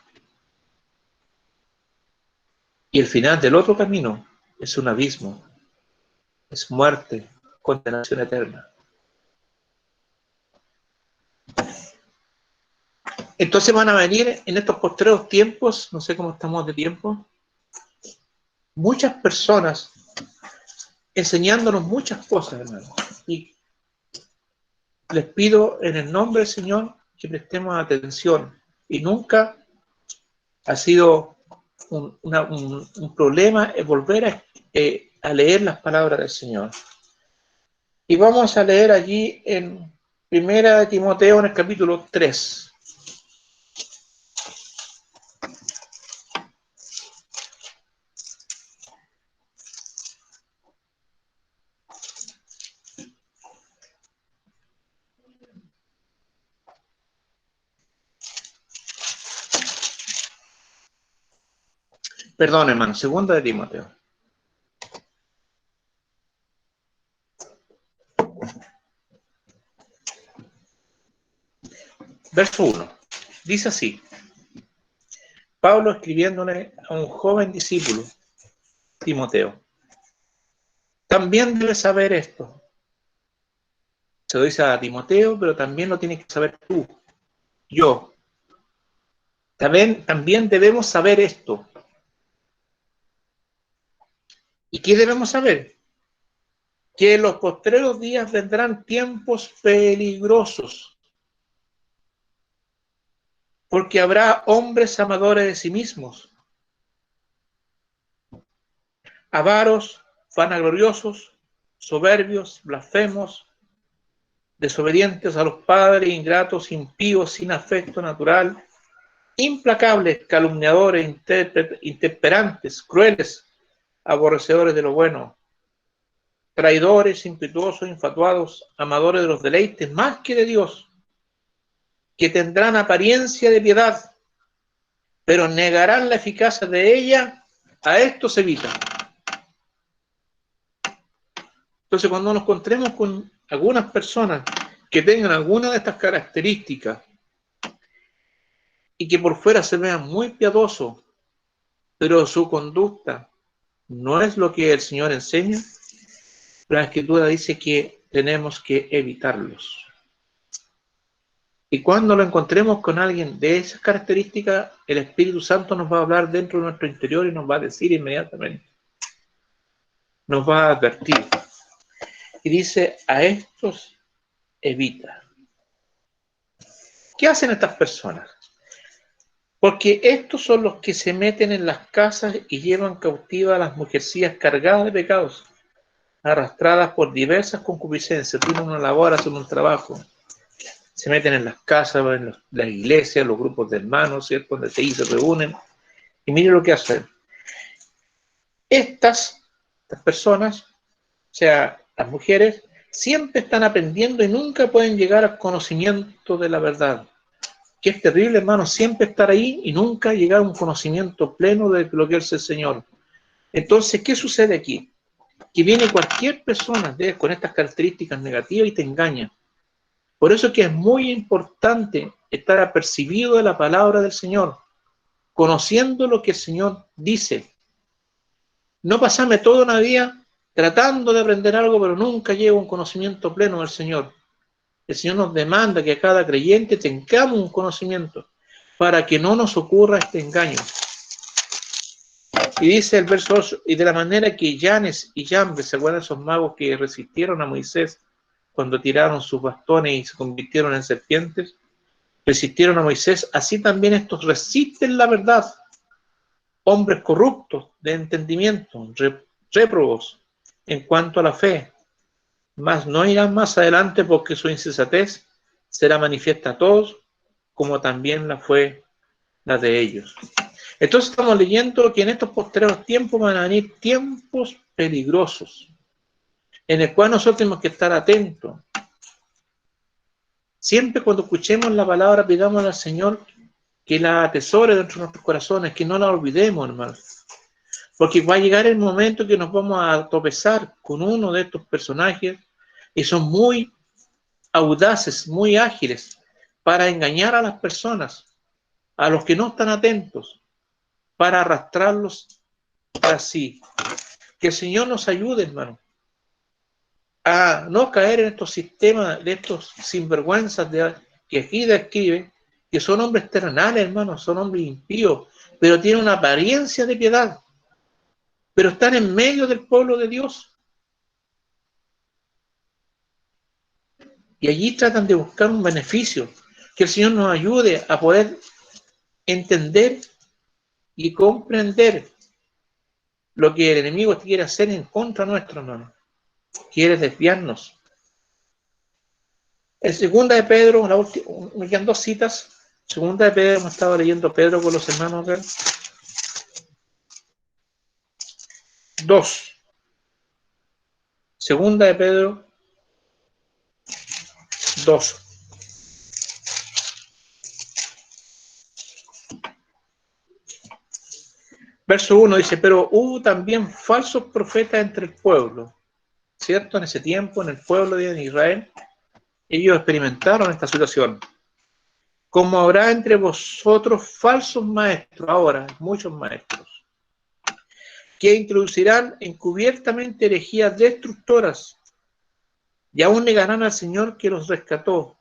Y el final del otro camino es un abismo, es muerte, condenación eterna. Entonces van a venir en estos postreros tiempos, no sé cómo estamos de tiempo, muchas personas enseñándonos muchas cosas, hermano. Y les pido en el nombre del Señor que prestemos atención. Y nunca ha sido un problema volver a leer las palabras del Señor. Y vamos a leer allí en 1 Timoteo, en el capítulo 3. Perdón, hermano, 2 Timoteo. Verso 1. Dice así. Pablo escribiéndole a un joven discípulo, Timoteo. También debes saber esto. Se lo dice a Timoteo, pero también lo tienes que saber tú, yo. También debemos saber esto. ¿Y qué debemos saber? Que en los postreros días vendrán tiempos peligrosos, porque habrá hombres amadores de sí mismos, avaros, vanagloriosos, soberbios, blasfemos, desobedientes a los padres, ingratos, impíos, sin afecto natural, implacables, calumniadores, intemperantes, crueles, aborrecedores de lo bueno, traidores, impetuosos, infatuados, amadores de los deleites más que de Dios, que tendrán apariencia de piedad, pero negarán la eficacia de ella, a estos evita. Entonces, cuando nos encontremos con algunas personas que tengan alguna de estas características y que por fuera se vean muy piadosos, pero su conducta no es lo que el Señor enseña, la Escritura dice que tenemos que evitarlos. Y cuando lo encontremos con alguien de esas características, el Espíritu Santo nos va a hablar dentro de nuestro interior y nos va a decir inmediatamente, nos va a advertir. Y dice, a estos evita. ¿Qué hacen estas personas? Porque estos son los que se meten en las casas y llevan cautivas a las mujercillas cargadas de pecados, arrastradas por diversas concupiscencias. Tienen una labor, hacen un trabajo. Se meten en las casas, en las iglesias, los grupos de hermanos, ¿cierto? Donde se reúnen. Y miren lo que hacen. Estas personas, o sea, las mujeres, siempre están aprendiendo y nunca pueden llegar al conocimiento de la verdad. Que es terrible, hermano, siempre estar ahí y nunca llegar a un conocimiento pleno de lo que es el Señor. Entonces, ¿qué sucede aquí? Que viene cualquier persona con estas características negativas y te engaña. Por eso es que es muy importante estar apercibido de la palabra del Señor, conociendo lo que el Señor dice. No pasarme toda una vida tratando de aprender algo, pero nunca llego a un conocimiento pleno del Señor. El Señor nos demanda que a cada creyente tengamos un conocimiento para que no nos ocurra este engaño. Y dice el verso 8, y de la manera que Yanes y Jambres, ¿se acuerdan esos magos que resistieron a Moisés cuando tiraron sus bastones y se convirtieron en serpientes? Resistieron a Moisés, así también estos resisten la verdad. Hombres corruptos de entendimiento, réprobos en cuanto a la fe, mas no irán más adelante porque su insensatez será manifiesta a todos, como también la fue la de ellos. Entonces estamos leyendo que en estos postreros tiempos van a venir tiempos peligrosos, en el cual nosotros tenemos que estar atentos. Siempre cuando escuchemos la palabra, pidamos al Señor que la atesore dentro de nuestros corazones, que no la olvidemos, hermanos. Porque va a llegar el momento que nos vamos a tropezar con uno de estos personajes y son muy audaces, muy ágiles para engañar a las personas, a los que no están atentos, para arrastrarlos así. Que el Señor nos ayude, hermano, a no caer en estos sistemas de estos sinvergüenzas que aquí describe, que son hombres terrenales, hermano, son hombres impíos, pero tienen una apariencia de piedad, pero están en medio del pueblo de Dios. Y allí tratan de buscar un beneficio, que el Señor nos ayude a poder entender y comprender lo que el enemigo quiere hacer en contra nuestra, hermano. Quiere desviarnos. En segunda de Pedro, me quedan dos citas. Segunda de Pedro, hemos estado leyendo Pedro con los hermanos acá. 2. Segunda de Pedro 2. Verso 1 dice, pero hubo también falsos profetas entre el pueblo, ¿cierto? En ese tiempo, en el pueblo de Israel, ellos experimentaron esta situación. Como habrá entre vosotros falsos maestros, ahora, muchos maestros, que introducirán encubiertamente herejías destructoras y aún negarán al Señor que los rescató,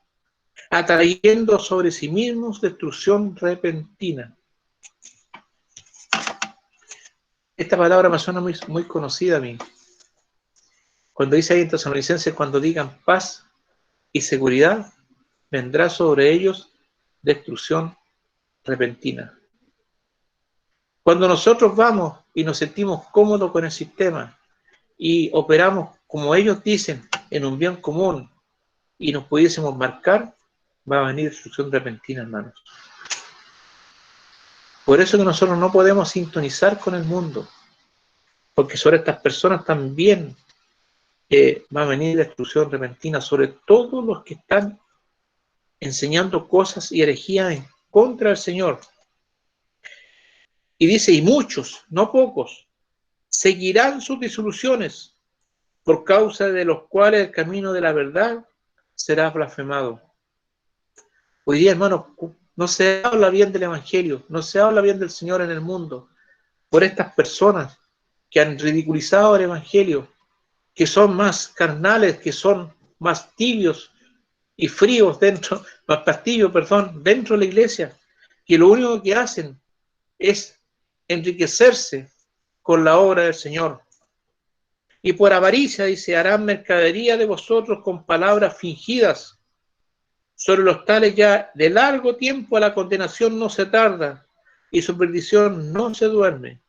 atrayendo sobre sí mismos destrucción repentina. Esta palabra me suena muy, muy conocida a mí. Cuando dice ahí en Tesalonicenses, cuando digan paz y seguridad, vendrá sobre ellos destrucción repentina. Cuando nosotros vamos y nos sentimos cómodos con el sistema y operamos como ellos dicen en un bien común y nos pudiésemos marcar, va a venir destrucción repentina, hermanos. Por eso que nosotros no podemos sintonizar con el mundo, porque sobre estas personas también va a venir destrucción repentina, sobre todos los que están enseñando cosas y herejías en contra del Señor. Y dice, y muchos, no pocos, seguirán sus disoluciones, por causa de los cuales el camino de la verdad será blasfemado. Hoy día, hermanos, no se habla bien del Evangelio, no se habla bien del Señor en el mundo, por estas personas que han ridiculizado el Evangelio, que son más carnales, que son más tibios y fríos dentro, más pastillos, perdón, dentro de la iglesia, que lo único que hacen es enriquecerse con la obra del Señor. Y por avaricia, dice, harán mercadería de vosotros con palabras fingidas. Sobre los tales ya de largo tiempo la condenación no se tarda y su perdición no se duerme.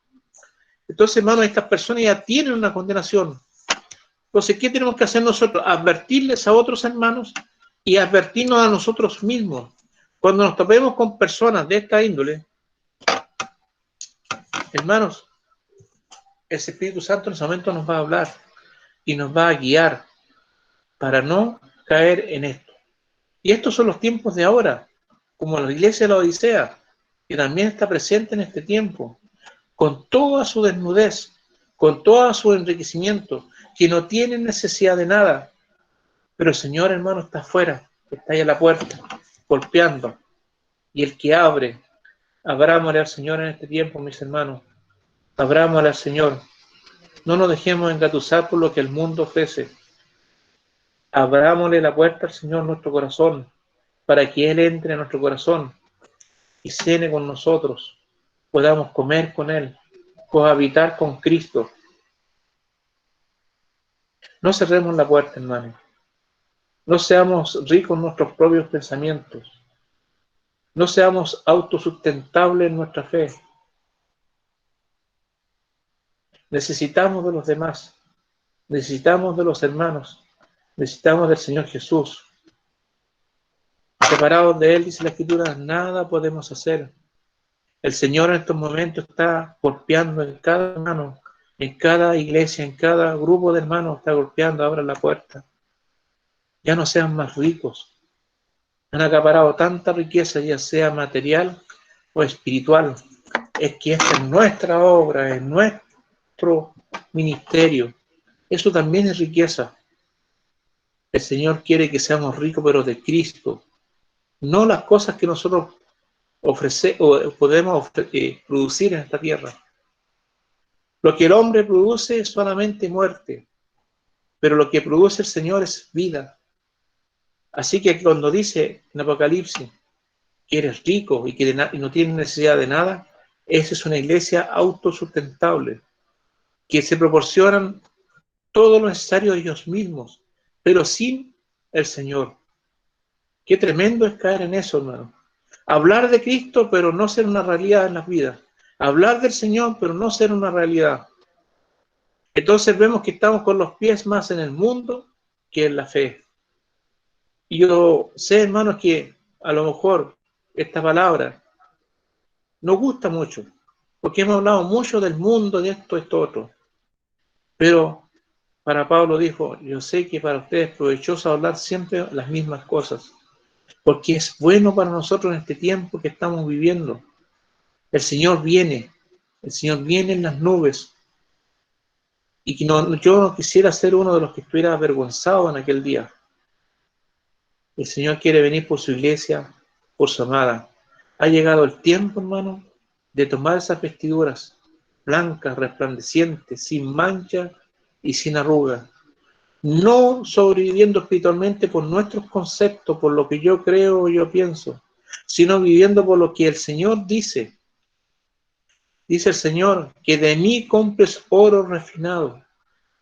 Entonces, hermanos, estas personas ya tienen una condenación. Entonces, ¿qué tenemos que hacer nosotros? Advertirles a otros hermanos y advertirnos a nosotros mismos. Cuando nos topemos con personas de esta índole, hermanos, el Espíritu Santo en ese momento nos va a hablar y nos va a guiar para no caer en esto. Y estos son los tiempos de ahora, como la iglesia de la Odisea, que también está presente en este tiempo, con toda su desnudez, con todo su enriquecimiento, que no tiene necesidad de nada. Pero el Señor, hermano, está afuera, está ahí a la puerta, golpeando. Y el que abre, abrámosle al Señor en este tiempo, mis hermanos. Abrámosle al Señor. No nos dejemos engatusar por lo que el mundo ofrece. Abrámosle la puerta al Señor en nuestro corazón, para que Él entre en nuestro corazón y cene con nosotros, podamos comer con Él, cohabitar con Cristo. No cerremos la puerta, hermano. No seamos ricos en nuestros propios pensamientos. No seamos autosustentables en nuestra fe. Necesitamos de los demás. Necesitamos de los hermanos. Necesitamos del Señor Jesús. Separados de Él, dice la Escritura, nada podemos hacer. El Señor en estos momentos está golpeando en cada hermano, en cada iglesia, en cada grupo de hermanos, está golpeando, abran la puerta. Ya no sean más ricos. Han acaparado tanta riqueza, ya sea material o espiritual. Es que esta es nuestra obra, es nuestro ministerio. Eso también es riqueza. El Señor quiere que seamos ricos, pero de Cristo. No las cosas que nosotros podemos producir en esta tierra. Lo que el hombre produce es solamente muerte, pero lo que produce el Señor es vida. Así que cuando dice en Apocalipsis que eres rico y que no tienes necesidad de nada, esa es una iglesia autosustentable, que se proporcionan todo lo necesario a ellos mismos, pero sin el Señor. Qué tremendo es caer en eso, hermano. Hablar de Cristo, pero no ser una realidad en las vidas. Hablar del Señor, pero no ser una realidad. Entonces vemos que estamos con los pies más en el mundo que en la fe. Y yo sé, hermanos, que a lo mejor esta palabra nos gusta mucho, porque hemos hablado mucho del mundo, de esto, otro. Pero para Pablo dijo, yo sé que para ustedes es provechoso hablar siempre las mismas cosas, porque es bueno para nosotros en este tiempo que estamos viviendo. El Señor viene en las nubes, y que yo no quisiera ser uno de los que estuviera avergonzado en aquel día. El Señor quiere venir por su iglesia, por su amada. Ha llegado el tiempo, hermano, de tomar esas vestiduras blancas, resplandecientes, sin mancha y sin arruga. No sobreviviendo espiritualmente por nuestros conceptos, por lo que yo creo o yo pienso, sino viviendo por lo que el Señor dice. Dice el Señor, que de mí compres oro refinado.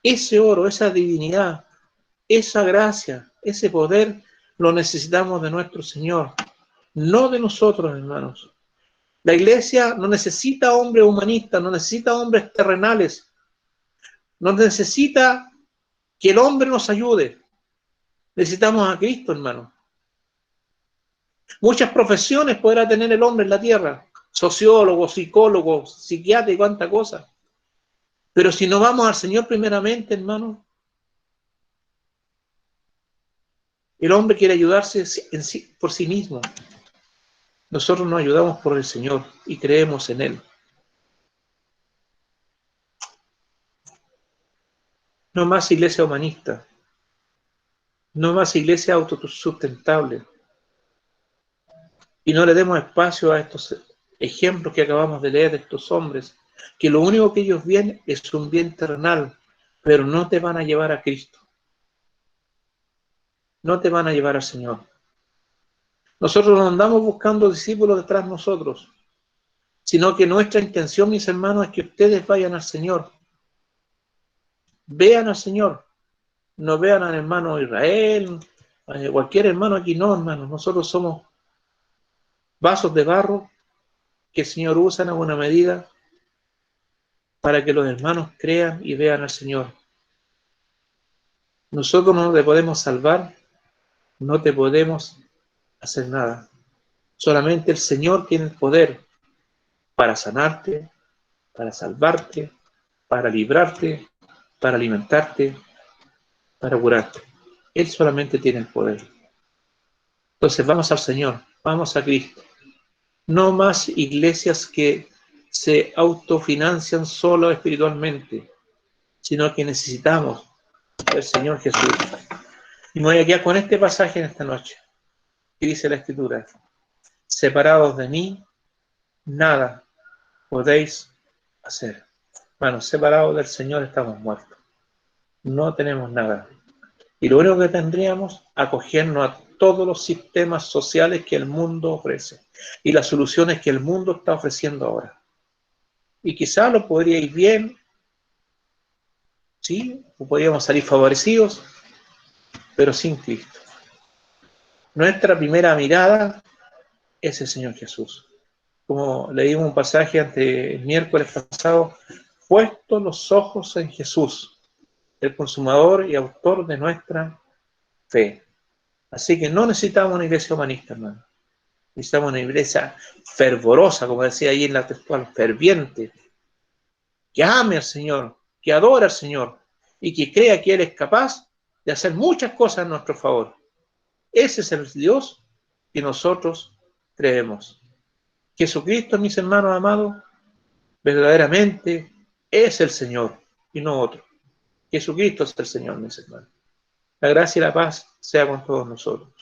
Ese oro, esa divinidad, esa gracia, ese poder, lo necesitamos de nuestro Señor, no de nosotros, hermanos. La iglesia no necesita hombres humanistas, no necesita hombres terrenales, no necesita que el hombre nos ayude. Necesitamos a Cristo, hermano. Muchas profesiones podrá tener el hombre en la tierra, sociólogo, psicólogo, psiquiatra y cuánta cosa. Pero si no vamos al Señor primeramente, hermano, El hombre quiere ayudarse por sí mismo. Nosotros nos ayudamos por el Señor y creemos en Él. No más iglesia humanista. No más iglesia autosustentable. Y no le demos espacio a estos ejemplos que acabamos de leer de estos hombres, que lo único que ellos ven es un bien terrenal, pero no te van a llevar a Cristo. No te van a llevar al Señor. Nosotros no andamos buscando discípulos detrás de nosotros, sino que nuestra intención, mis hermanos, es que ustedes vayan al Señor. Vean al Señor. No vean al hermano Israel, cualquier hermano aquí, no, hermanos. Nosotros somos vasos de barro que el Señor usa en alguna medida para que los hermanos crean y vean al Señor. Nosotros no te podemos salvar, no te podemos hacer nada. Solamente el Señor tiene el poder para sanarte, para salvarte, para librarte, para alimentarte, para curarte. Él solamente tiene el poder. Entonces vamos al Señor, vamos a Cristo. No más iglesias que se autofinancian solo espiritualmente, sino que necesitamos del Señor Jesús. Y me voy a quedar con este pasaje en esta noche, que dice la Escritura: separados de mí, nada podéis hacer. Bueno, separados del Señor estamos muertos. No tenemos nada. Y lo único que tendríamos, acogernos a todos los sistemas sociales que el mundo ofrece y las soluciones que el mundo está ofreciendo ahora. Y quizás lo podría ir bien, sí, o podríamos salir favorecidos, pero sin Cristo. Nuestra primera mirada es el Señor Jesús. Como leímos un pasaje ante el miércoles pasado, puestos los ojos en Jesús, el consumador y autor de nuestra fe. Así que no necesitamos una iglesia humanista, hermano. Necesitamos una iglesia fervorosa, como decía ahí en la textual, ferviente, que ame al Señor, que adore al Señor y que crea que Él es capaz de hacer muchas cosas en nuestro favor. Ese es el Dios que nosotros creemos. Jesucristo, mis hermanos amados, verdaderamente es el Señor y no otro. Jesucristo es el Señor, mis hermanos. La gracia y la paz sea con todos nosotros.